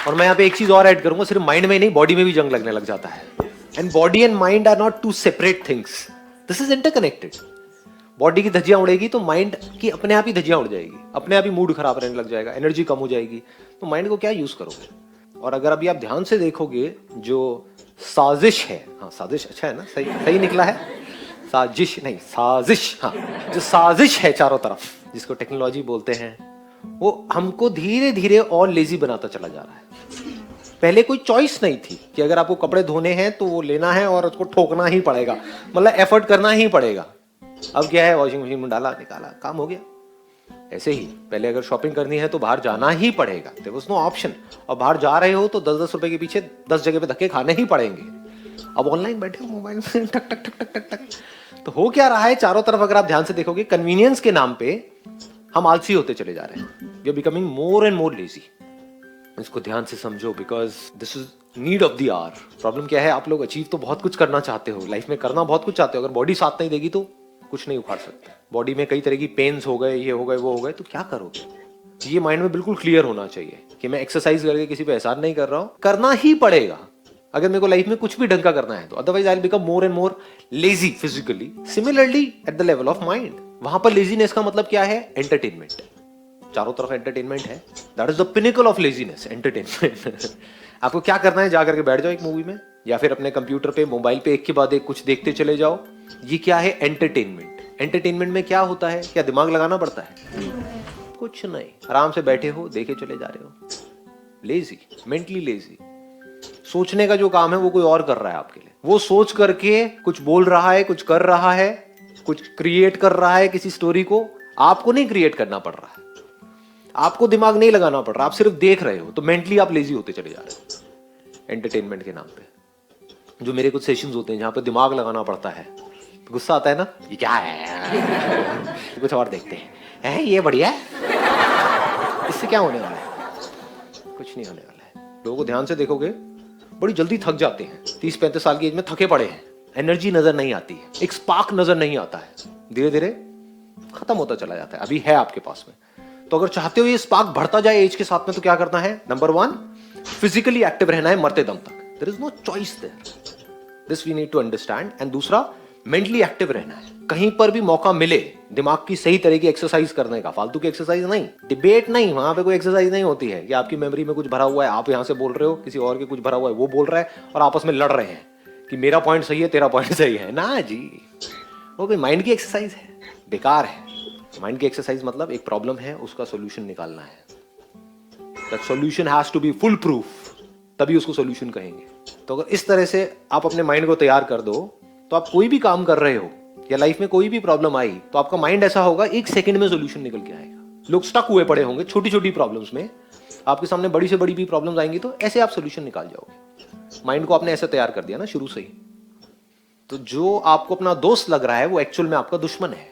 और मैं यहाँ पे एक चीज और ऐड करूंगा, सिर्फ माइंड में नहीं बॉडी में भी जंग लगने लग जाता है। And body and mind are not two separate things, this is interconnected. Body की धज्जियां उड़ेगी तो माइंड की अपने आप ही धज्जियां उड़ जाएगी, अपने आप ही मूड खराब रहने लग जाएगा, एनर्जी कम हो जाएगी, तो माइंड को क्या यूज करोगे। और अगर अभी आप ध्यान से देखोगे जो साजिश है, हाँ साजिश अच्छा है ना, सही सही निकला है, साजिश नहीं साजिश, हाँ जो साजिश है चारों तरफ जिसको टेक्नोलॉजी बोलते हैं, वो हमको धीरे धीरे और लेजी बनाता चला जा रहा है। पहले कोई चॉइस नहीं थी कि अगर आपको कपड़े धोने हैं तो वो लेना है और उसको ठोकना ही पड़ेगा, मतलब एफर्ट करना ही पड़ेगा। अब क्या है, वॉशिंग मशीन में डाला निकाला काम हो गया। ऐसे ही पहले अगर शॉपिंग करनी है तो बाहर जाना ही पड़ेगा, देयर वाज नो ऑप्शन। और बाहर जा रहे हो तो 10-10 रुपए के पीछे 10 जगह पे धक्के खाने ही पड़ेंगे। अब ऑनलाइन बैठे हो मोबाइल में टक टक टक टक टक टक, तो हो क्या रहा है चारों तरफ, अगर आप ध्यान से देखोगे कन्वीनियंस के नाम पे हम आलसी होते चले जा रहे हैं। We are becoming more and more lazy. इसको ध्यान से समझो, because this is need of the hour. Problem क्या है, आप लोग अचीव तो बहुत कुछ करना चाहते हो, लाइफ में करना बहुत कुछ चाहते हो, अगर बॉडी साथ नहीं देगी तो कुछ नहीं उखाड़ सकते। बॉडी में कई तरह की पेन्स हो गए, ये हो गए, वो हो गए, तो क्या करोगे। ये माइंड में बिल्कुल क्लियर होना चाहिए कि मैं एक्सरसाइज करके किसी पे एहसान नहीं कर रहा हूं, करना ही पड़ेगा अगर मेरे को लाइफ में कुछ भी ढंग का करना है तो, otherwise I will become more and more lazy physically. Similarly at the level of mind, वहां पर लेजीनेस का मतलब क्या है, एंटरटेनमेंट। चारों तरफ एंटरटेनमेंट है, that is the pinnacle of laziness, entertainment. आपको क्या करना है, जा करके बैठ जाओ एक मूवी में या फिर अपने कंप्यूटर पे मोबाइल पे एक के बाद एक कुछ देखते चले जाओ। ये क्या है, एंटरटेनमेंट। एंटरटेनमेंट में क्या होता है, क्या दिमाग लगाना पड़ता है, कुछ नहीं, आराम से बैठे हो देखे चले जा रहे हो। Lazy, mentally lazy. सोचने का जो काम है वो कोई और कर रहा है आपके लिए, वो सोच करके कुछ बोल रहा है, कुछ कर रहा है, कुछ क्रिएट कर रहा है किसी स्टोरी को। आपको नहीं क्रिएट करना पड़ रहा है, आपको दिमाग नहीं लगाना पड़ रहा, आप सिर्फ देख रहे हो, तो मेंटली आप लेजी होते चले जा रहे हो एंटरटेनमेंट के नाम पे। जो मेरे कुछ सेशंस होते हैं जहां पे दिमाग लगाना पड़ता है, तो गुस्सा आता है ना, ये क्या है कुछ और देखते हैं, ये बढ़िया है, इससे क्या होने वाला है, कुछ नहीं होने वाला है। लोगों को ध्यान से देखोगे बड़ी जल्दी थक जाते हैं, 30-35 साल की एज में थके पड़े हैं, एनर्जी नजर नहीं आती है, एक स्पार्क नजर नहीं आता है, धीरे धीरे खत्म होता चला जाता है। अभी है आपके पास में, तो अगर चाहते हो ये स्पार्क बढ़ता जाए एज के साथ में, तो क्या करना है, नंबर 1 फिजिकली एक्टिव रहना है मरते दम तक, there is no choice there, this we need to understand. And दूसरा, मेंटली एक्टिव रहना है, कहीं पर भी मौका मिले दिमाग की सही तरह की एक्सरसाइज करने का, फालतू की एक्सरसाइज नहीं, डिबेट नहीं, वहां पे कोई एक्सरसाइज नहीं होती है कि आपकी मेमोरी में कुछ भरा हुआ है, आप यहां से बोल रहे हो, किसी और के कुछ भरा हुआ है वो बोल रहा है, और आपस में लड़ रहे हैं कि मेरा पॉइंट सही है तेरा पॉइंट सही है ना जी। वो कोई माइंड की एक्सरसाइज है, बेकार है। माइंड की एक्सरसाइज मतलब एक प्रॉब्लम है, उसका सोल्यूशन निकालना है, that solution has to be full proof, तभी उसको सोल्यूशन कहेंगे। तो अगर इस तरह से आप अपने माइंड को तैयार कर दो, तो आप कोई भी काम कर रहे हो या लाइफ में कोई भी प्रॉब्लम आई तो आपका माइंड ऐसा होगा, एक सेकंड में सोल्यूशन निकल के आएगा। लोग स्टक हुए पड़े होंगे छोटी छोटी प्रॉब्लम्स में, आपके सामने बड़ी से बड़ी भी प्रॉब्लम्स आएंगी तो ऐसे आप सोल्यूशन निकाल जाओगे। माइंड को आपने ऐसे तैयार कर दिया ना शुरू से ही। तो जो आपको अपना दोस्त लग रहा है वो एक्चुअल में आपका दुश्मन है।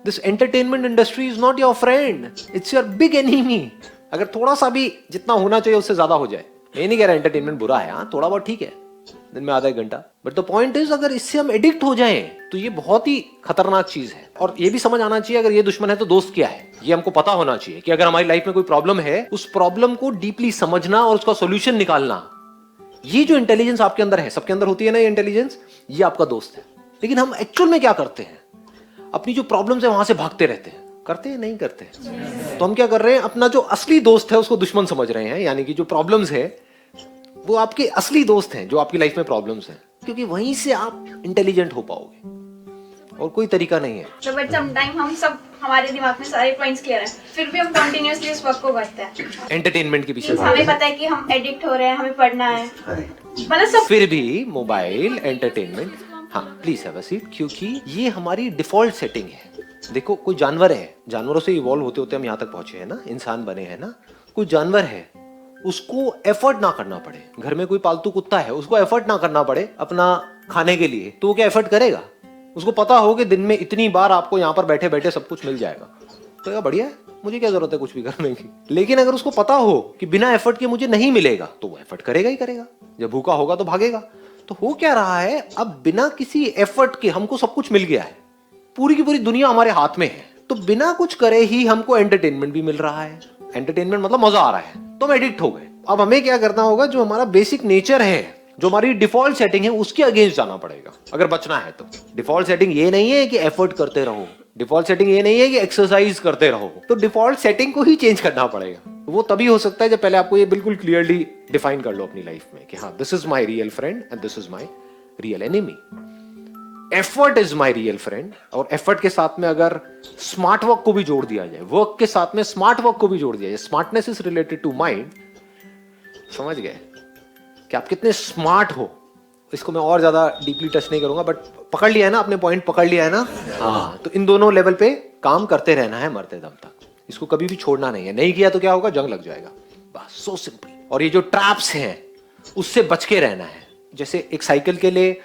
This entertainment industry is not your friend, it's your big enemy. अगर थोड़ा सा भी जितना होना चाहिए उससे ज्यादा हो जाए, मैं नहीं कह रहा एंटरटेनमेंट बुरा है, हाँ थोड़ा बहुत ठीक है, दिन में आधा एक घंटा, बट द पॉइंट इज अगर इससे हम एडिक्ट हो जाएं तो ये बहुत ही खतरनाक चीज है। और ये भी समझ आना चाहिए, अगर ये दुश्मन है तो दोस्त क्या है, ये हमको पता होना चाहिए कि अगर हमारी लाइफ में कोई प्रॉब्लम है, उस प्रॉब्लम को डीपली समझना और उसका सोल्यूशन निकालना, ये जो इंटेलिजेंस आपके अंदर है, सबके अंदर होती है ना ये इंटेलिजेंस, ये आपका दोस्त है। लेकिन हम एक्चुअल में क्या करते हैं, अपनी जो प्रॉब्लम्स है वहां से भागते रहते हैं, करते हैं नहीं करते। तो हम क्या कर रहे हैं, अपना जो असली दोस्त है उसको दुश्मन समझ रहे हैं, यानी कि जो प्रॉब्लम्स है वो आपके असली दोस्त हैं, जो आपकी लाइफ में प्रॉब्लम्स हैं, क्योंकि वहीं से आप इंटेलिजेंट हो पाओगे, और कोई तरीका नहीं है। तो बट सम टाइम हम सब, हमारे दिमाग में सारे पॉइंट्स क्लियर हैं, फिर भी हम कंटिन्यूअसली उस वर्क को करते हैं एंटरटेनमेंट के पीछे हमें पता है कि हम एडिक्ट हो रहे हैं, हमें पढ़ना है, मतलब सब फिर भी मोबाइल एंटरटेनमेंट, हाँ प्लीज हैव अ सीट, क्योंकि ये हमारी डिफॉल्ट सेटिंग है। देखो कोई जानवर है, जानवरों से इवॉल्व होते होते हम यहाँ तक पहुंचे हैं ना, इंसान बने हैं ना। कोई जानवर है, उसको एफर्ट ना करना पड़े, घर में कोई पालतू कुत्ता है, उसको एफर्ट ना करना पड़े अपना खाने के लिए, तो वो क्या एफर्ट करेगा, उसको पता हो कि दिन में इतनी बार आपको यहाँ पर बैठे बैठे सब कुछ मिल जाएगा, तो क्या बढ़िया है, मुझे क्या जरूरत है कुछ भी करने की। लेकिन अगर उसको पता हो कि बिना एफर्ट के मुझे नहीं मिलेगा, तो वो एफर्ट करेगा ही करेगा, जब भूखा होगा तो भागेगा। तो हो क्या रहा है, अब बिना किसी एफर्ट के हमको सब कुछ मिल गया है, पूरी की पूरी दुनिया हमारे हाथ में है, तो बिना कुछ करे ही हमको एंटरटेनमेंट भी मिल रहा है। एंटरटेनमेंट मतलब मजा आ रहा है, तो हम एडिक्ट हो गए। अब हमें क्या करना होगा, जो हमारा बेसिक नेचर है, जो हमारी डिफॉल्ट सेटिंग है, उसके अगेंस्ट जाना पड़ेगा अगर बचना है तो। डिफॉल्ट सेटिंग ये नहीं है कि एफर्ट करते रहो, डिफॉल्ट सेटिंग ये नहीं है कि एक्सरसाइज करते रहो, तो डिफॉल्ट सेटिंग को ही चेंज करना पड़ेगा। वो तभी हो सकता है जब पहले आपको ये बिल्कुल क्लियरली डिफाइन कर लो अपनी लाइफ में कि हाँ, this is my real friend and this is my real enemy. Effort is my real friend, और एफर्ट के साथ में अगर स्मार्ट वर्क को भी जोड़ दिया जाए, वर्क के साथ में स्मार्ट वर्क को भी जोड़ दिया जाए, smartness is related to mind. समझ गए कि आप कितने स्मार्ट हो। इसको मैं और ज्यादा डीपली टच नहीं करूंगा, बट पकड़ लिया है ना, अपने पॉइंट पकड़ लिया है ना। हाँ, तो इन दोनों लेवल पे काम करते रहना है मरते दम तक, इसको कभी भी छोड़ना नहीं है। नहीं किया तो क्या होगा, जंग लग जाएगा, बस सो सिंपल। और ये जो ट्रैप्स हैं उससे बच के रहना है। जैसे एक साइकिल के लिए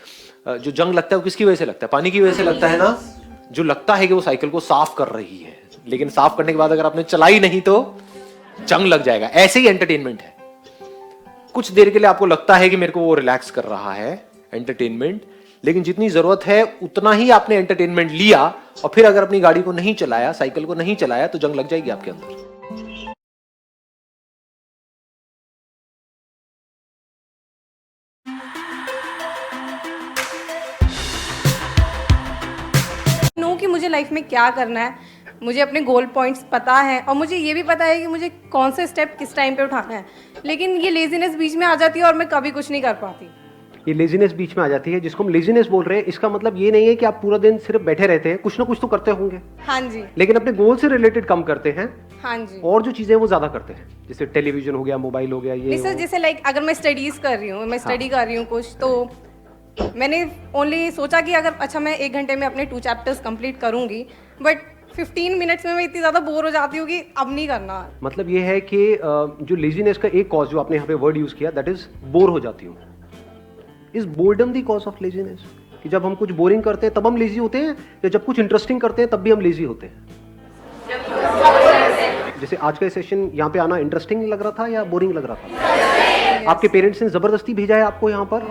जो जंग लगता है वो किसकी वजह से लगता है, पानी की वजह से लगता है ना। जो लगता है कि वो साइकिल को साफ कर रही है, लेकिन साफ करने के बाद अगर आपने चलाई नहीं तो जंग लग जाएगा। ऐसे ही एंटरटेनमेंट है, कुछ देर के लिए आपको लगता है कि मेरे को वो रिलैक्स कर रहा है एंटरटेनमेंट, लेकिन जितनी जरूरत है उतना ही आपने एंटरटेनमेंट लिया, और फिर अगर अपनी गाड़ी को नहीं चलाया, साइकिल को नहीं चलाया, तो जंग लग जाएगी आपके अंदर। नो कि मुझे लाइफ में क्या करना है, मुझे अपने गोल पॉइंट्स पता है, और मुझे ये भी पता है कि मुझे कौन से स्टेप किस टाइम पे उठाना है, लेकिन ये लेजीनेस बीच में आ जाती है और मैं कभी कुछ नहीं कर पाती। ये लेजीनेस बीच में आ जाती है, जिसको हम लेजीनेस बोल रहे हैं। इसका मतलब ये नहीं है कि आप पूरा दिन सिर्फ बैठे रहते हैं, कुछ ना कुछ तो करते होंगे। हाँ जी। लेकिन अपने गोल से रिलेटेड कम करते हैं। हाँ जी। और जो चीजें वो ज्यादा करते हैं, जैसे टेलीविजन हो गया, मोबाइल हो गया, ये नहीं सर, जैसे लाइक अगर मैं स्टडीज कर रही हूँ, मैं स्टडी कर रही हूँ कुछ, तो मैंने ओनली सोचा कि अगर अच्छा मैं 1 घंटे में अपने 2 चैप्टर्स कंप्लीट करूंगी, बट 15 मिनट्स में मैं इतनी ज़्यादा बोर हो जाती हूँ कि अब नहीं करना। मतलब ये है कि जो लेजीनेस का एक कॉज जो आपने यहाँ पे वर्ड यूज किया, दैट इज बोर हो जाती हूँ। Is boredom the cause of laziness? कि जब हम कुछ बोरिंग करते हैं तब हम लेजी होते हैं, या जब कुछ इंटरेस्टिंग करते हैं तब भी हम लेजी होते हैं? जैसे आज का सेशन यहाँ पे आना इंटरेस्टिंग लग रहा था या बोरिंग लग रहा था? आपके पेरेंट्स ने जबरदस्ती भेजा है आपको यहाँ पर,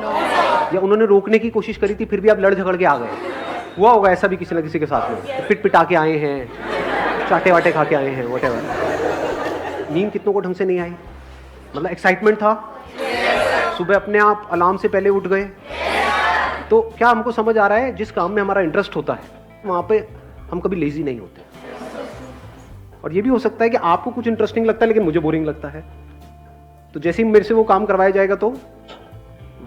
या उन्होंने रोकने की कोशिश करी थी फिर भी आप लड़ झगड़ के आ गए? हुआ होगा ऐसा भी किसी न किसी के साथ में, पिट पिटा के आए हैं, चाटे वाटे खा के आए हैं, व्हाटएवर। नींद कितनों को ढंग से नहीं आई, मतलब एक्साइटमेंट था, सुबह अपने आप अलार्म से पहले उठ गए। तो क्या हमको समझ आ रहा है, जिस काम में हमारा इंटरेस्ट होता है वहाँ पे हम कभी लेजी नहीं होते। और ये भी हो सकता है कि आपको कुछ इंटरेस्टिंग लगता है लेकिन मुझे बोरिंग लगता है, तो जैसे ही मेरे से वो काम करवाया जाएगा तो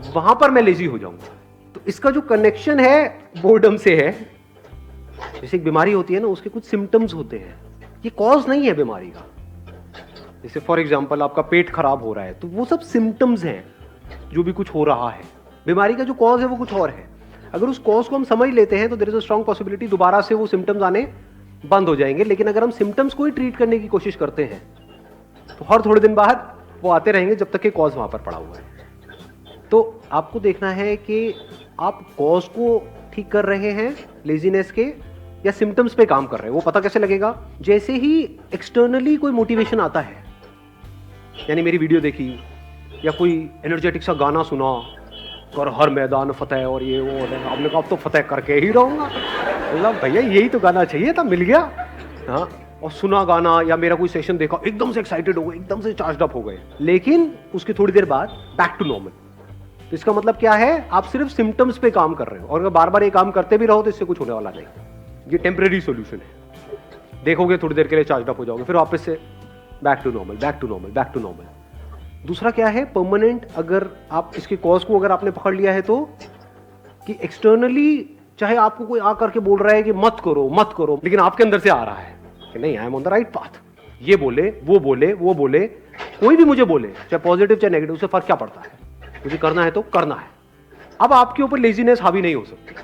वहां पर मैं लेजी हो जाऊंगा। तो इसका जो कनेक्शन है बोर्डम से है। जैसे एक बीमारी होती है ना, उसके कुछ सिम्टम्स होते हैं, ये कॉज नहीं है बीमारी का। जैसे फॉर एग्जांपल आपका पेट खराब हो रहा है, तो वो सब सिम्टम्स हैं जो भी कुछ हो रहा है। बीमारी का जो कॉज है वो कुछ और है। अगर उस कॉज को हम समझ लेते हैं तो there is a strong possibility दोबारा से वो सिम्टम्स आने बंद हो जाएंगे। लेकिन अगर हम सिम्टम्स को ही ट्रीट करने की कोशिश करते हैं तो हर थोड़े दिन बाद वो आते रहेंगे जब तक कि कॉज वहां पर पड़ा हुआ है। तो आपको देखना है कि आप कॉज को ठीक कर रहे हैं लेजीनेस के, या सिम्टम्स पे काम कर रहे हैं। वो पता कैसे लगेगा? जैसे ही एक्सटर्नली कोई मोटिवेशन आता है, यानी मेरी वीडियो देखी या कोई एनर्जेटिक सा गाना सुना, कर हर मैदान फतेह और ये वो, आपने कहा अब तो फतेह करके ही रहूंगा। मतलब भैया यही तो गाना चाहिए था, मिल गया। हाँ, और सुना गाना या मेरा कोई सेशन देखा, एकदम से एक्साइटेड हो गए, एकदम से चार्ज अप हो गए, लेकिन उसकी थोड़ी देर बाद बैक टू नॉर्मल। तो इसका मतलब क्या है? आप सिर्फ सिम्टम्स पे काम कर रहे हो, और अगर बार बार ये काम करते भी रहो तो इससे कुछ होने वाला नहीं। ये टेम्परेरी सॉल्यूशन है। देखोगे थोड़ी देर के लिए चार्ज अप हो जाओगे, फिर वापस से back to normal, back to normal, back to normal. दूसरा क्या है? परमानेंट। अगर आप इसके कॉज को अगर आपने पकड़ लिया है तो, कि एक्सटर्नली चाहे आपको कोई आकर के बोल रहा है कि मत करो मत करो, लेकिन आपके अंदर से आ रहा है कि नहीं, I am on the right path. ये बोले, वो बोले, वो बोले, कोई भी मुझे बोले, चाहे पॉजिटिव चाहे नेगेटिव, उससे फर्क क्या पड़ता है? मुझे करना है तो करना है। अब आपके ऊपर लेजीनेस हावी नहीं हो सकती।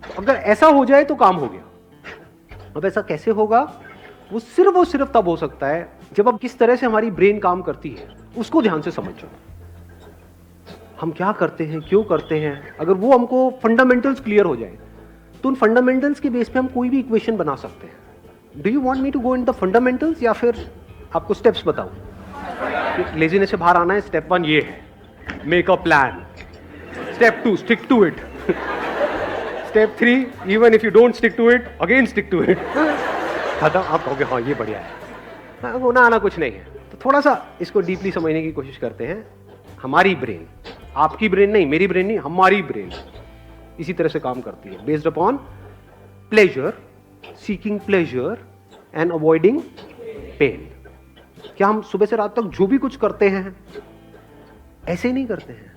तो अगर ऐसा हो जाए तो काम हो गया। अब ऐसा कैसे होगा? वो सिर्फ तब हो सकता है जब अब किस तरह से हमारी ब्रेन काम करती है उसको ध्यान से समझो। हम क्या करते हैं, क्यों करते हैं, अगर वो हमको फंडामेंटल्स क्लियर हो जाए तो उन फंडामेंटल्स के बेस पे हम कोई भी इक्वेशन बना सकते हैं। Do you want me to go in the fundamentals, या फिर आपको स्टेप्स बताऊं? लेजीनेस से बाहर आना है, स्टेप 1 ये है, make a plan. Step 2 stick to it. Step 3 even if you don't stick to it, again stick to it. खत्म। आप कहोगे हाँ ये बढ़िया है, होना आना कुछ नहीं है। तो थोड़ा सा इसको डीपली समझने की कोशिश करते हैं। हमारी ब्रेन, आपकी ब्रेन नहीं, मेरी ब्रेन नहीं, हमारी ब्रेन इसी तरह से काम करती है, based upon pleasure, seeking pleasure and avoiding pain. क्या हम सुबह से रात तक जो भी कुछ करते हैं ऐसे ही नहीं करते हैं?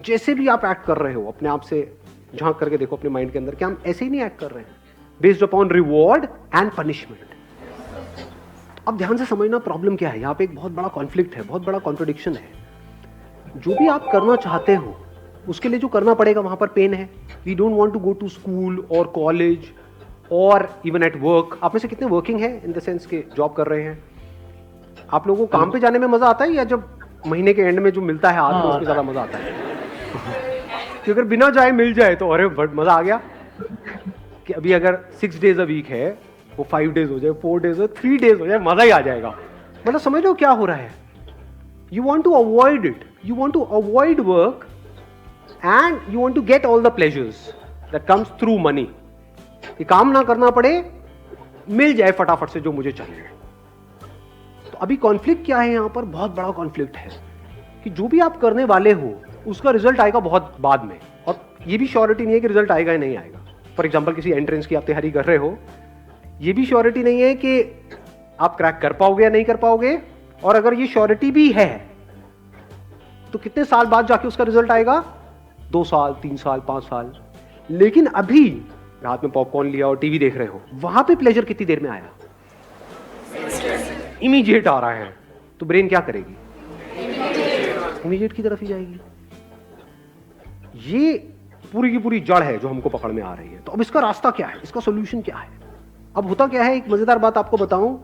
जैसे भी आप एक्ट कर रहे हो, अपने आप से झांक करके देखो अपने माइंड के अंदर, क्या हम ऐसे ही नहीं एक्ट कर रहे हैं? Based upon reward and punishment. अब ध्यान से समझना प्रॉब्लम क्या है। यहाँ पे एक बहुत बड़ा कॉन्फ्लिक्ट है, बहुत बड़ा कॉन्ट्रडिक्शन है। जो भी आप करना चाहते हो उसके लिए जो करना पड़ेगा वहां पर पेन है। We don't want to go to school और कॉलेज और इवन एट वर्क। आप में से कितने वर्किंग है इन द सेंस के जॉब कर रहे हैं? आप लोगों को काम पे जाने में मजा आता है या जब महीने के एंड में जो मिलता है हाथ में उसमें ज्यादा मजा आता है? कि अगर बिना जाए मिल जाए तो अरे मजा आ गया। कि अभी अगर 6 days a week है वो 5 days हो जाए, 4 days हो, 3 days हो जाए, मजा ही आ जाएगा। मतलब समझ लो क्या हो रहा है। You want to avoid it, you want to avoid work and you want to get all the pleasures that comes through money. ये काम ना करना पड़े, मिल जाए फटाफट से जो मुझे चाहिए। तो अभी कॉन्फ्लिक्ट क्या है यहाँ पर? बहुत बड़ा कॉन्फ्लिक्ट है कि जो भी आप करने वाले हो उसका रिजल्ट आएगा बहुत बाद में, और ये भी श्योरिटी नहीं है कि रिजल्ट आएगा या नहीं आएगा। फॉर एग्जाम्पल किसी एंट्रेंस की आप तैयारी कर रहे हो, ये भी श्योरिटी नहीं है कि आप क्रैक कर पाओगे या नहीं कर पाओगे, और अगर ये श्योरिटी भी है तो कितने साल बाद जाके उसका रिजल्ट आएगा? 2 साल, 3 साल, 5 साल। लेकिन अभी रात में पॉपकॉर्न लिया और टीवी देख रहे हो, वहां पे प्लेजर कितनी देर में आया? इमीडिएट आ रहा है। तो ब्रेन क्या करेगी? इमीडिएट की तरफ ही जाएगी। ये पूरी की पूरी जड़ है जो हमको पकड़ में आ रही है। तो अब इसका रास्ता क्या है, इसका सोल्यूशन क्या है? अब होता क्या है, एक मजेदार बात आपको बताऊं,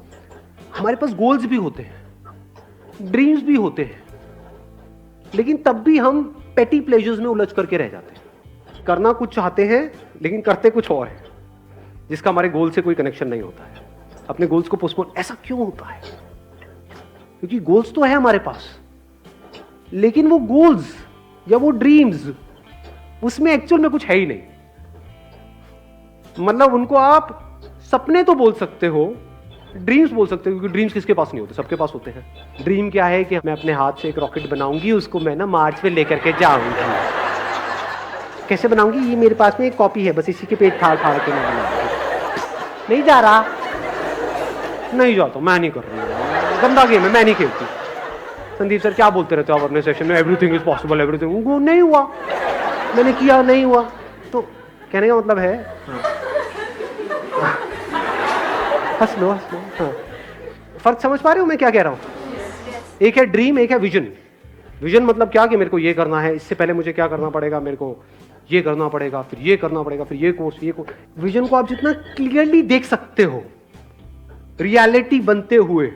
हमारे पास गोल्स भी होते हैं, ड्रीम्स भी होते हैं, लेकिन तब भी हम पेटी प्लेजर्स में उलझ करके रह जाते हैं। करना कुछ चाहते हैं लेकिन करते कुछ और है, जिसका हमारे गोल से कोई कनेक्शन नहीं होता है। अपने गोल्स को पोस्टपोन, ऐसा क्यों होता है? क्योंकि गोल्स तो है हमारे पास, लेकिन वो गोल्स या वो ड्रीम्स उसमें एक्चुअल में कुछ है ही नहीं। मतलब उनको आप सपने तो बोल सकते हो, ड्रीम्स बोल सकते हो, क्योंकि ड्रीम्स किसके पास नहीं होते? सबके पास होते हैं। ड्रीम क्या है कि मैं अपने हाथ से एक रॉकेट बनाऊंगी, उसको मैं ना मार्च पे लेकर के जाऊंगी। कैसे बनाऊंगी? ये मेरे पास में एक कॉपी है, बस इसी के पेट फाड़ फाड़ के मैं बनाऊंगी। नहीं जा रहा, नहीं जाता, मैं नहीं कर रही, गंदा गेम है, मैं नहीं खेलती। संदीप सर क्या बोलते रहते हो आप अपने सेशन में? Everything is possible, everything. वो नहीं हुआ, मैंने किया, नहीं हुआ। तो कहने का मतलब है, हंस लो हंस लो। हाँ, फर्क समझ पा रहे हो मैं क्या कह रहा हूं? एक है ड्रीम, एक है विजन। विजन मतलब क्या कि मेरे को ये करना है, इससे पहले मुझे क्या करना पड़ेगा, मेरे को ये करना पड़ेगा, फिर ये करना पड़ेगा, फिर ये कोर्स, ये कोर्स। विजन को आप जितना क्लियरली देख सकते हो रियलिटी बनते हुए,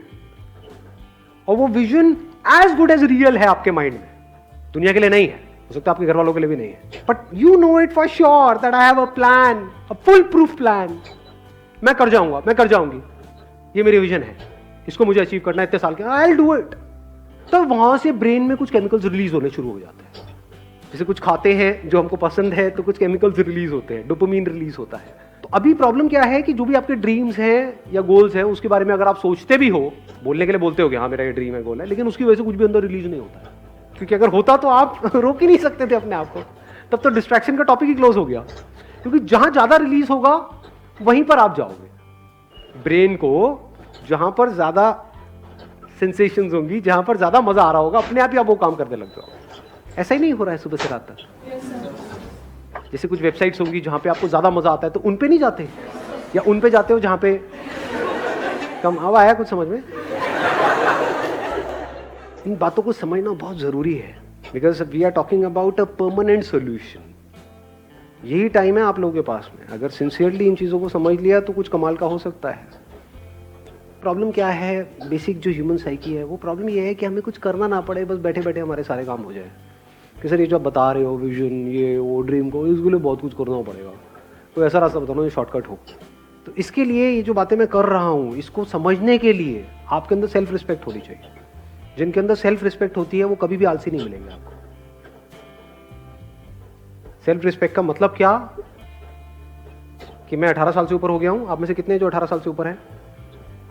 और वो vision as good as real है आपके माइंड में, दुनिया के लिए नहीं है, हो सकता है आपके घर वालों के लिए भी नहीं है, but you know it for sure that I have a plan, a full proof plan. मैं कर जाऊंगा, मैं कर जाऊंगी, ये मेरी विजन है, इसको मुझे अचीव करना है इतने साल के, आई विल डू इट। तो वहां से ब्रेन में कुछ केमिकल्स रिलीज होने शुरू हो जाते हैं। जैसे कुछ खाते हैं जो हमको पसंद है तो कुछ केमिकल्स रिलीज होते हैं, डोपामिन रिलीज होता है। तो अभी प्रॉब्लम क्या है कि जो भी आपके ड्रीम्स हैं या गोल्स हैं उसके बारे में अगर आप सोचते भी हो, बोलने के लिए बोलते हो कि हाँ मेरा ये ड्रीम है, गोल है, लेकिन उसकी वजह से कुछ भी अंदर रिलीज नहीं होता है। क्योंकि अगर होता तो आप रोक ही नहीं सकते थे अपने आप को, तब तो डिस्ट्रैक्शन का टॉपिक ही क्लोज हो गया। क्योंकि जहां ज्यादा रिलीज होगा वहीं पर आप जाओगे। ब्रेन को जहां पर ज्यादा सेंसेशंस होंगी, जहां पर ज्यादा मजा आ रहा होगा, अपने आप ही आप वो काम करने लग जाओ। ऐसा ही नहीं हो रहा है सुबह से रात तक? जैसे कुछ वेबसाइट्स होंगी जहां पे आपको ज्यादा मजा आता है तो उन पे नहीं जाते, या उन पे जाते हो जहां पे कम। अब आया कुछ समझ में? इन बातों को समझना बहुत जरूरी है, because we are talking about a permanent solution. यही टाइम है आप लोगों के पास में, अगर सिंसियरली इन चीजों को समझ लिया तो कुछ कमाल का हो सकता है। प्रॉब्लम क्या है, बेसिक जो ह्यूमन साइकी है, वो प्रॉब्लम ये है कि हमें कुछ करना ना पड़े, बस बैठे बैठे हमारे सारे काम हो जाए। कि सर ये जो आप बता रहे हो विजन, ये वो ड्रीम को, इसके लिए बहुत कुछ करना पड़ेगा, कोई ऐसा रास्ता बताना जो शॉर्टकट हो। तो इसके लिए ये जो बातें मैं कर रहा हूँ, इसको समझने के लिए आपके अंदर सेल्फ रिस्पेक्ट होनी चाहिए। जिनके अंदर सेल्फ रिस्पेक्ट होती है वो कभी भी आलसी नहीं मिलेंगे आपको। सेल्फ रिस्पेक्ट का मतलब क्या कि मैं 18 साल से ऊपर हो गया हूं। आप में से कितने जो 18 साल से ऊपर हैं?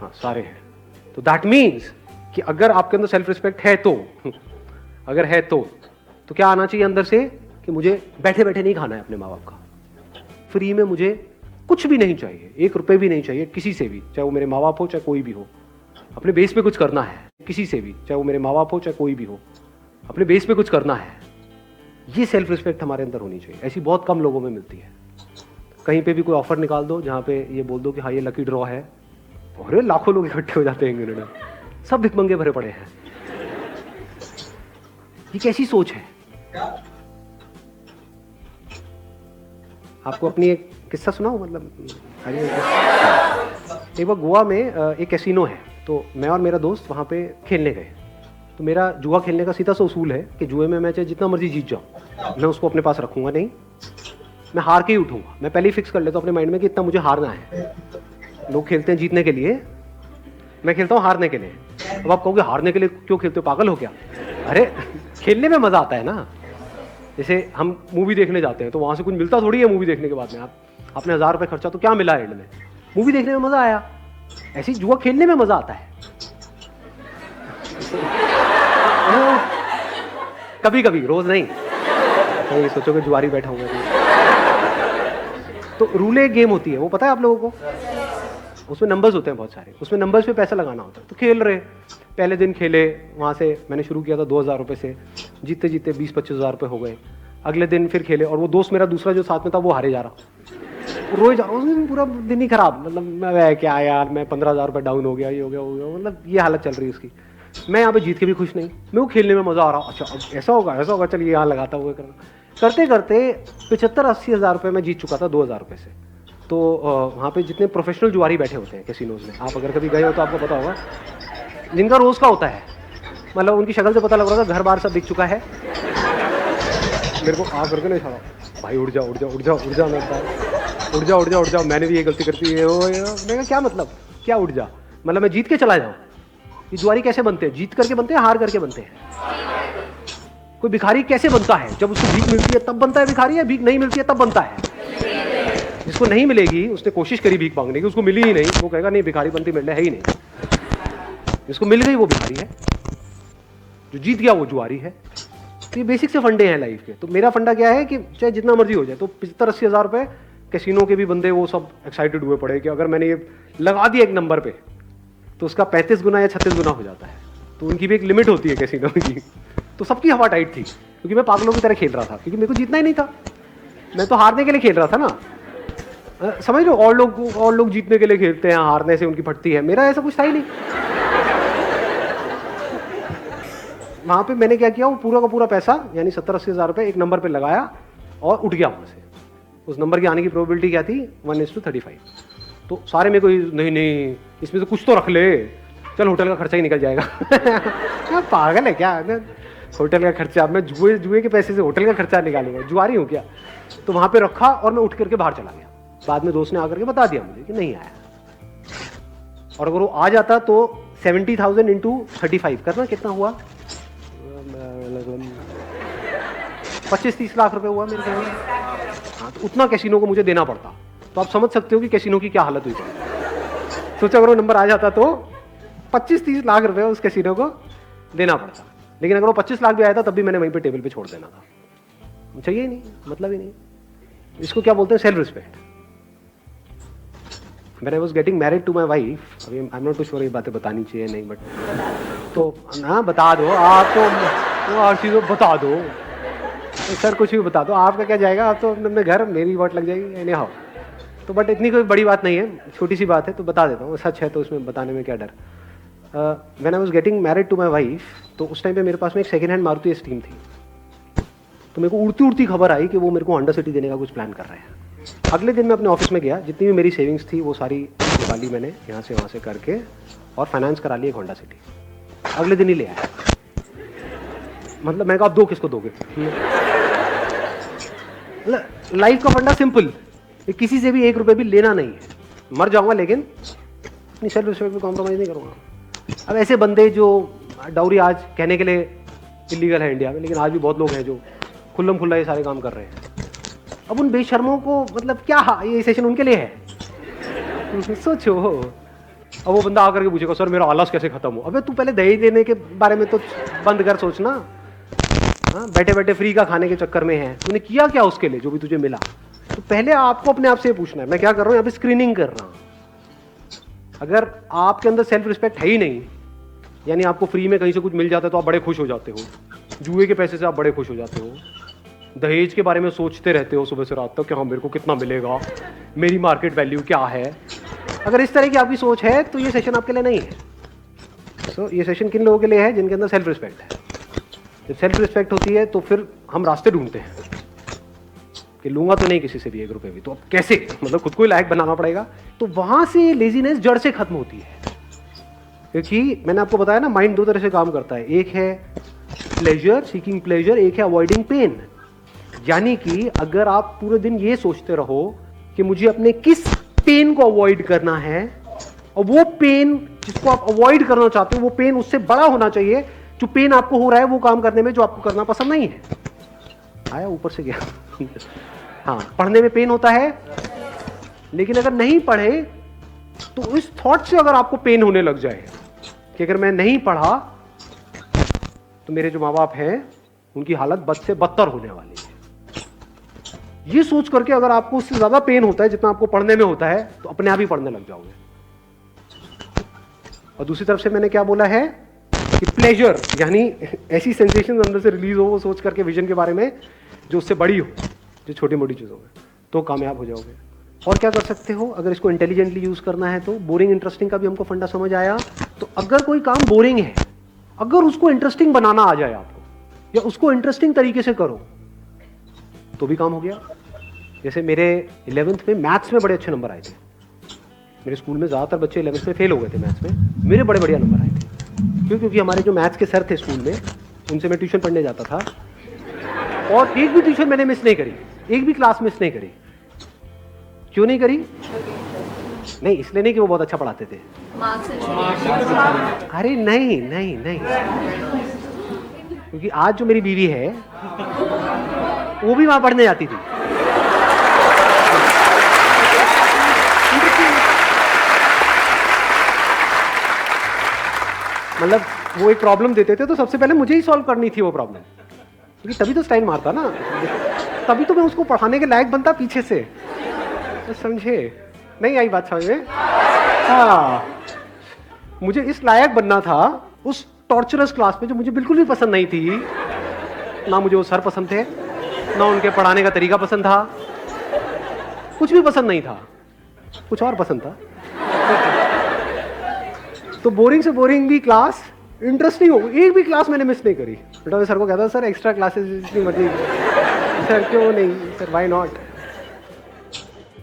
हाँ, सारे हैं। तो दैट मीन्स कि अगर आपके अंदर सेल्फ रिस्पेक्ट है तो अगर है तो क्या आना चाहिए अंदर से कि मुझे बैठे बैठे नहीं खाना है अपने माँ बाप का, फ्री में मुझे कुछ भी नहीं चाहिए, 1 रुपए भी नहीं चाहिए किसी से भी, चाहे वो मेरे माँ बाप हो चाहे कोई भी हो, अपने बेस पे कुछ करना है किसी से भी, चाहे वो मेरे माँ बाप हो चाहे कोई भी हो, अपने बेस पे कुछ करना है। ये सेल्फ रिस्पेक्ट हमारे अंदर होनी चाहिए। ऐसी बहुत कम लोगों में मिलती है। कहीं पे भी कोई ऑफर निकाल दो जहाँ पे ये बोल दो कि हाँ ये लकी ड्रॉ है, और लाखों लोग इकट्ठे हो जाते हैं इंग्लैंड, सब भिखमंगे भरे पड़े हैं। ये कैसी सोच है? आपको अपनी एक किस्सा सुनाऊं, मतलब एक बार गोवा में एक कैसीनो है, तो मैं और मेरा दोस्त वहाँ पे खेलने गए। तो मेरा जुआ खेलने का सीधा सा उसूल है कि जुए में मैं चाहे जितना मर्जी जीत जाऊँ, मैं उसको अपने पास रखूंगा नहीं, मैं हार के ही उठूंगा। मैं पहले ही फिक्स कर लेता हूँ अपने माइंड में कि इतना मुझे हारना है। लोग खेलते हैं जीतने के लिए, मैं खेलता हूँ हारने के लिए। अब आप कहोगे हारने के लिए क्यों खेलते हो, पागल हो क्या? अरे खेलने में मजा आता है ना। जैसे हम मूवी देखने जाते हैं तो वहां से कुछ मिलता थोड़ी है मूवी देखने के बाद में। आपने 1000 रुपये खर्चा तो क्या मिला एंड में? मूवी देखने में मजा आया। ऐसे ही जुआ खेलने में मजा आता है कभी कभी, रोज नहीं। तो ये सोचो कि जुआरी बैठा हुआ है। तो रूल एक गेम होती है, वो पता है आप लोगों को? उसमें नंबर्स होते हैं बहुत सारे, उसमें नंबर्स पे पैसा लगाना होता है। तो खेल रहे, पहले दिन खेले, वहाँ से मैंने शुरू किया था 2000 रुपये से, जीतते जीतते 20-25 हज़ार रुपये हो गए। अगले दिन फिर खेले, और वो दोस्त मेरा दूसरा जो साथ में था वो हारे जा रहा, रोज जा रहा, उसमें पूरा दिन ही खराब। मतलब मैं क्या यार, मैं 15,000 रुपये डाउन हो गया, ये हो गया, मतलब ये हालत चल रही है उसकी। मैं यहाँ पे जीत के भी खुश नहीं, मैं वो खेलने में मजा आ रहा। अच्छा अब ऐसा होगा चलिए यहाँ लगाता हुआ करते करते 75-80 हज़ार रुपये मैं जीत चुका था 2000 रुपये से। तो वहाँ पे जितने प्रोफेशनल जुआरी बैठे होते हैं कैसीनोज में, आप अगर कभी गए हो तो आपको पता होगा, जिनका रोज का होता है, मतलब उनकी शक्ल से पता लग रहा था घर बार सब बिक चुका है। मेरे को आ करके नहीं छोड़ा, भाई उड़ जाओ, मैं उड़ जाओ, मैंने भी ये गलती करती है। मैंने कहा क्या मतलब, क्या उड़ जा, मतलब मैं जीत के चला जाऊँ? ये जुआरी कैसे बनते हैं? जीत करके बनते हैं, हार करके बनते हैं? कोई भिखारी कैसे बनता है? जब उसको भीख मिलती है तब बनता है भिखारी, या भीख नहीं मिलती है तब बनता है? जिसको नहीं मिलेगी, उसने कोशिश करी भीख मांगने की, उसको मिली ही नहीं, वो कहेगा नहीं भिखारी बनती मिलने है ही नहीं। जिसको मिल गई वो भिखारी है, जो जीत गया वो जुआरी है। तो ये बेसिक से फंडे हैं लाइफ के। तो मेरा फंडा क्या है कि चाहे जितना मर्जी हो जाए, तो 75-80 हज़ार रुपये कैसीनो के भी बंदे वो सब एक्साइटेड हुए पड़े कि अगर मैंने ये लगा दिया एक नंबर पे तो उसका 35 गुना या 36 गुना हो जाता है। तो उनकी भी एक लिमिट होती है कैसीनो की। तो सबकी हवा टाइट थी, क्योंकि मैं पागलों की तरह खेल रहा था, क्योंकि मेरे को जीतना ही नहीं था, मैं तो हारने के लिए खेल रहा था ना। समझ लो, और लोग जीतने के लिए खेलते हैं, हारने से उनकी फटती है, मेरा ऐसा कुछ था ही नहीं। वहां पे मैंने क्या किया, वो पूरा का पूरा पैसा यानी 70-80 हज़ार रुपये एक नंबर पे लगाया और उठ गया वहां से। उस नंबर की आने की प्रोबेबिलिटी क्या थी? 1:35। तो सारे मेरे को नहीं इसमें से कुछ तो रख ले, चल होटल का खर्चा ही निकल जाएगा। क्या पागल है क्या? होटल का खर्चा, मैं जुए के पैसे से होटल का खर्चा निकालूंगा? जुआरी हूँ क्या? तो वहां पे रखा और मैं उठ करके बाहर चला गया। बाद में दोस्त ने आकर के बता दिया मुझे कि नहीं आया। और अगर वो आ जाता तो 70,000 × 35 करना कितना हुआ? 25-30 लाख रुपए हुआ मेरे ख्याल में। हाँ, तो उतना कैसीनो को मुझे देना पड़ता। तो आप समझ सकते हो कि कैसीनो की क्या हालत हुई। सोचा अगर वो नंबर आ जाता तो 25-30 लाख रुपए उस कैसीनो को देना पड़ता। लेकिन अगर वो 25 लाख भी आया था तब भी मैंने वहीं पे टेबल पे छोड़ देना था। चाहिए ही नहीं, मतलब ही नहीं। इसको क्या बोलते हैं? Self respect. When I was getting married to my wife, अभी I'm not too sure ये बातें बतानी चाहिए नहीं, बट तो हाँ बता दो आप, तो हर चीज़ बता दो सर, कुछ भी बता दो, आपका क्या जाएगा? आप तो अपने घर, मेरी वोट लग जाएगी एनी हाउ। तो बट इतनी कोई बड़ी बात नहीं है, छोटी सी बात है, तो बता देता हूँ। सच है तो उसमें बताने में क्या डर। When I was getting married to my wife, तो उस टाइम पे मेरे पास में एक सेकेंड हैंड मारुति एस्टीम थी। तो मेरे को उड़ती उड़ती खबर आई कि वो मेरे को होंडा सिटी देने का कुछ प्लान कर रहे हैं। अगले दिन मैं अपने ऑफिस में गया, जितनी भी मेरी सेविंग्स थी वो सारी निकाली मैंने यहाँ से वहाँ से करके, और फाइनेंस करा लिया एक होंडा सिटी। अगले दिन ही ले आया। मतलब मैं कहा आप दो किसको दोगे? लाइफ का फंडा सिंपल, किसी से भी 1 रुपये भी लेना नहीं है। मर जाऊंगा लेकिन अपनी सेल्फ रिस्पेक्ट पे कॉम्प्रोमाइज़ नहीं करूँगा। अब ऐसे बंदे जो डाउरी आज कहने के लिए इलीगल है इंडिया में, लेकिन आज भी बहुत लोग हैं जो खुल्लम खुल्ला ये सारे काम कर रहे हैं। अब उन बेशर्मों को, मतलब क्या ये सेशन उनके लिए है? सोचो अब वो बंदा आकर के पूछेगा सर मेरा आलस कैसे खत्म हो। अबे तू पहले दहेज देने के बारे में तो बंद कर सोचना। हाँ, बैठे बैठे फ्री का खाने के चक्कर में है, तूने किया क्या उसके लिए जो भी तुझे मिला। तो पहले आपको अपने आप से पूछना है, मैं क्या कर रहा हूँ यहाँ पे, स्क्रीनिंग कर रहा हूँ। अगर आपके अंदर सेल्फ रिस्पेक्ट है ही नहीं, यानी आपको फ्री में कहीं से कुछ मिल जाता है तो आप बड़े खुश हो जाते हो, जुए के पैसे से आप बड़े खुश हो जाते हो, दहेज के बारे में सोचते रहते हो सुबह से रात तक कि हाँ मेरे को कितना मिलेगा, मेरी मार्केट वैल्यू क्या है। अगर इस तरह की आपकी सोच है तो ये सेशन आपके लिए नहीं है। सो ये सेशन किन लोगों के लिए है, जिनके अंदर सेल्फ रिस्पेक्ट है। जब सेल्फ रिस्पेक्ट होती है तो फिर हम रास्ते ढूंढते हैं कि लूंगा तो नहीं किसी से भी 1 रुपये भी, तो अब कैसे, मतलब खुद को ही लायक बनाना पड़ेगा। तो वहां से लेजीनेस जड़ से खत्म होती है। क्योंकि मैंने आपको बताया ना, माइंड 2 तरह से काम करता है, एक है प्लेजर, सीकिंग प्लेजर, एक है अवॉइडिंग पेन। यानी कि अगर आप पूरे दिन ये सोचते रहो कि मुझे अपने किस पेन को अवॉइड करना है, और वो पेन जिसको आप अवॉइड करना चाहते हो वो पेन उससे बड़ा होना चाहिए जो पेन आपको हो रहा है वो काम करने में जो आपको करना पसंद नहीं है। आया ऊपर से गया। हाँ, पढ़ने में पेन होता है, लेकिन अगर नहीं पढ़े तो इस थॉट से अगर आपको पेन होने लग जाए कि अगर मैं नहीं पढ़ा तो मेरे जो माँ बाप हैं उनकी हालत बद से बदतर होने वाली है, ये सोच करके अगर आपको उससे ज्यादा पेन होता है जितना आपको पढ़ने में होता है तो अपने आप ही पढ़ने लग जाओगे। और दूसरी तरफ से मैंने क्या बोला है कि प्लेजर, यानी ऐसी सेंसेशन अंदर से रिलीज हो वो सोच करके विजन के बारे में जो उससे बड़ी हो, जो छोटी मोटी चीज़ों में, तो कामयाब हो जाओगे। और क्या कर सकते हो अगर इसको इंटेलिजेंटली यूज करना है तो, बोरिंग इंटरेस्टिंग का भी हमको फंडा समझ आया। तो अगर कोई काम बोरिंग है, अगर उसको इंटरेस्टिंग बनाना आ जाए आपको, या उसको इंटरेस्टिंग तरीके से करो तो भी काम हो गया। जैसे मेरे 11th में मैथ्स में बड़े अच्छे नंबर आए थे। मेरे स्कूल में ज़्यादातर बच्चे 11th में फेल हो गए थे मैथ्स में, मेरे बड़े बढ़िया नंबर आए थे। क्यों? क्योंकि हमारे जो मैथ्स के सर थे स्कूल में, उनसे मैं ट्यूशन पढ़ने जाता था, और एक भी ट्यूशन मैंने मिस नहीं करी, एक भी क्लास मिस नहीं करी। क्यों नहीं करी? नहीं इसलिए नहीं कि वो बहुत अच्छा पढ़ाते थे, अरे नहीं नहीं नहीं, क्योंकि आज जो मेरी बीवी है वो भी वहां पढ़ने जाती थी। मतलब वो एक प्रॉब्लम देते थे तो सबसे पहले मुझे ही सॉल्व करनी थी वो प्रॉब्लम, क्योंकि तभी तो स्टाइल मारता ना, तभी तो मैं उसको पढ़ाने के लायक बनता पीछे से। तो समझे? नहीं आई बात समझ में? हाँ, मुझे इस लायक बनना था उस टॉर्चरस क्लास में जो मुझे बिल्कुल भी पसंद नहीं थी। ना मुझे वो सर पसंद थे, ना उनके पढ़ाने का तरीका पसंद था, कुछ भी पसंद नहीं था, कुछ और पसंद था। तो बोरिंग से बोरिंग भी क्लास इंटरेस्टिंग हो, एक भी क्लास मैंने मिस नहीं करी। बेटा मैं सर को कहता सर एक्स्ट्रा क्लासेस जितनी मर्जी, सर क्यों नहीं, सर व्हाई नॉट।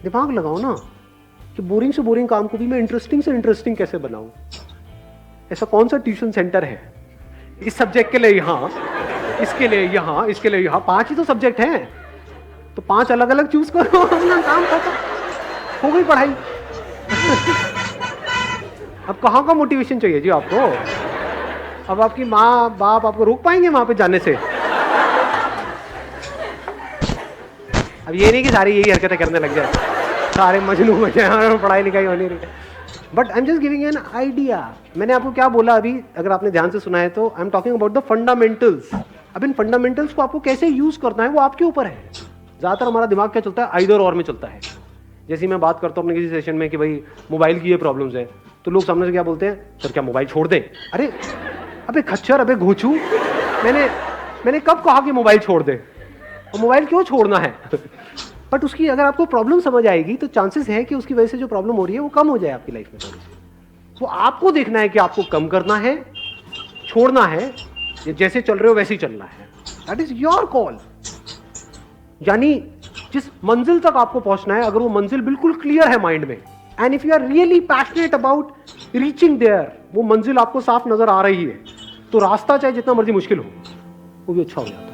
दिमाग लगाओ ना कि बोरिंग से बोरिंग काम को भी मैं इंटरेस्टिंग से इंटरेस्टिंग कैसे बनाऊं। ऐसा कौन सा ट्यूशन सेंटर है इस सब्जेक्ट के लिए यहाँ, इसके लिए यहाँ, इसके लिए यहाँ, 5 ही तो सब्जेक्ट हैं, तो 5 अलग अलग चूज करो, अपना काम खत्म, हो गई पढ़ाई। अब कहाँ का मोटिवेशन चाहिए जी आपको? अब आपकी माँ बाप आपको रोक पाएंगे वहां पे जाने से? अब ये नहीं कि सारी यही हरकतें करने लग जाए, सारे मजनू हो जाए, पढ़ाई लिखाई होनी रही। But I am just giving an idea. मैंने आपको क्या बोला अभी, अगर आपने ध्यान से सुना है तो, I am talking about the fundamentals. अब इन फंडामेंटल्स को आपको कैसे यूज करना है वो आपके ऊपर है। ज्यादातर हमारा दिमाग क्या चलता है, आइदर और में चलता है। जैसे मैं बात करता हूँ अपने किसी सेशन में कि भाई मोबाइल की ये प्रॉब्लम्स है, तो लोग सामने से क्या बोलते हैं, सर क्या मोबाइल छोड़ दें? अरे अबे खच्चर, अबे घोचू, मैंने कब कहा कि मोबाइल छोड़ दे? और मोबाइल क्यों छोड़ना है? बट उसकी अगर आपको प्रॉब्लम समझ आएगी तो चांसेस है कि उसकी वजह से जो प्रॉब्लम हो रही है वो कम हो जाए आपकी लाइफ में थोड़ी सी। वो आपको देखना है कि आपको कम करना है, छोड़ना है, या जैसे चल रहे हो वैसे ही चलना है। That is your call. यानी जिस मंजिल तक आपको पहुंचना है, अगर वो मंजिल बिल्कुल क्लियर है माइंड में, and if you are really passionate about reaching there, वो मंजिल आपको साफ नजर आ रही है, तो रास्ता चाहे जितना मर्जी मुश्किल हो वो भी अच्छा हो जाता है।